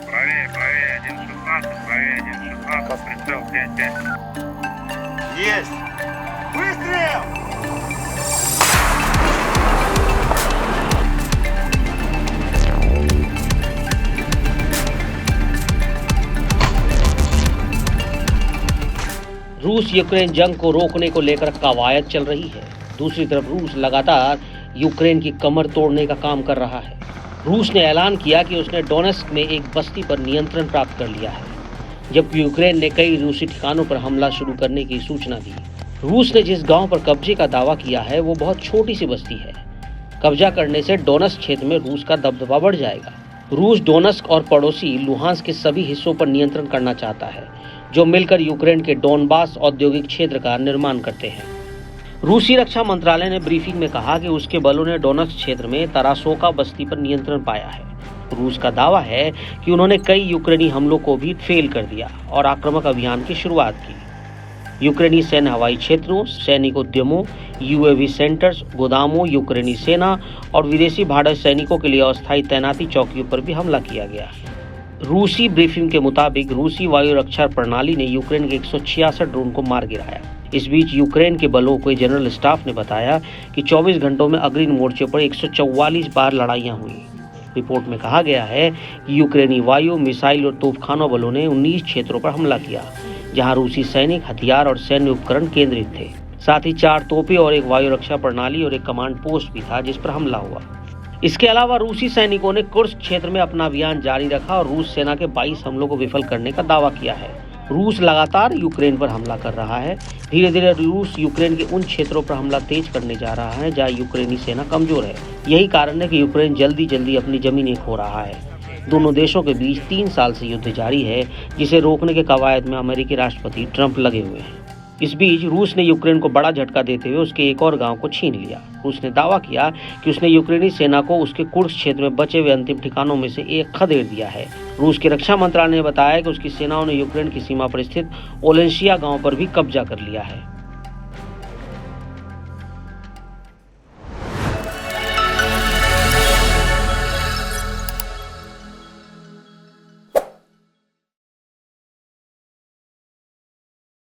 Правее, 1.16, правее, 1.16, прицел 5-5. Есть! Выстрел! रूस यूक्रेन जंग को रोकने को लेकर कवायद चल रही है। दूसरी तरफ रूस लगातार यूक्रेन की कमर तोड़ने का काम कर रहा है। रूस ने ऐलान किया कि उसने डोनेस्क में एक बस्ती पर नियंत्रण प्राप्त कर लिया है, जबकि यूक्रेन ने कई रूसी ठिकानों पर हमला शुरू करने की सूचना दी। रूस ने जिस गांव पर कब्जे का दावा किया है वो बहुत छोटी सी बस्ती है। कब्जा करने से डोनेस्क क्षेत्र में रूस का दबदबा बढ़ जाएगा। रूस डोनेस्क और पड़ोसी लुहांस्क के सभी हिस्सों पर नियंत्रण करना चाहता है, जो मिलकर यूक्रेन के डोनबास औद्योगिक क्षेत्र का निर्माण करते हैं। रूसी रक्षा मंत्रालय ने ब्रीफिंग में कहा कि उसके बलों ने डोनेस्क क्षेत्र में तरासोका बस्ती पर नियंत्रण पाया है। रूस का दावा है कि उन्होंने कई यूक्रेनी हमलों को भी फेल कर दिया और आक्रामक अभियान की शुरुआत की। यूक्रेनी सैन्य हवाई क्षेत्रों, सैनिक उद्यमों, यूएवी सेंटर्स, गोदामों, यूक्रेनी सेना और विदेशी भाड़े सैनिकों के लिए अस्थायी तैनाती चौकियों पर भी हमला किया गया। रूसी ब्रीफिंग के मुताबिक रूसी वायु रक्षा प्रणाली ने यूक्रेन के 166 ड्रोन को मार गिराया। इस बीच यूक्रेन के बलों के जनरल स्टाफ ने बताया कि 24 घंटों में अग्रणी मोर्चे पर 144 बार लड़ाइयां हुई। रिपोर्ट में कहा गया है कि यूक्रेनी वायु, मिसाइल और तोपखानों बलों ने 19 क्षेत्रों पर हमला किया, जहां रूसी सैनिक, हथियार और सैन्य उपकरण केंद्रित थे। साथ ही 4 तोपें और एक वायु रक्षा प्रणाली और एक कमांड पोस्ट भी था जिस पर हमला हुआ। इसके अलावा रूसी सैनिकों ने कुर्स्क क्षेत्र में अपना अभियान जारी रखा और रूस सेना के 22 हमलों को विफल करने का दावा किया है। रूस लगातार यूक्रेन पर हमला कर रहा है। धीरे धीरे रूस यूक्रेन के उन क्षेत्रों पर हमला तेज करने जा रहा है जहां यूक्रेनी सेना कमजोर है। यही कारण है कि यूक्रेन जल्दी जल्दी अपनी जमीनें खो रहा है। दोनों देशों के बीच 3 साल से युद्ध जारी है, जिसे रोकने के कवायद में अमेरिकी राष्ट्रपति ट्रंप लगे हुए हैं। इस बीच रूस ने यूक्रेन को बड़ा झटका देते हुए उसके एक और गांव को छीन लिया। रूस ने दावा किया कि उसने यूक्रेनी सेना को उसके कुर्स्क क्षेत्र में बचे हुए अंतिम ठिकानों में से एक खदेड़ दिया है। रूस के रक्षा मंत्रालय ने बताया कि उसकी सेनाओं ने यूक्रेन की सीमा पर स्थित ओलेंशिया गांव पर भी कब्जा कर लिया है।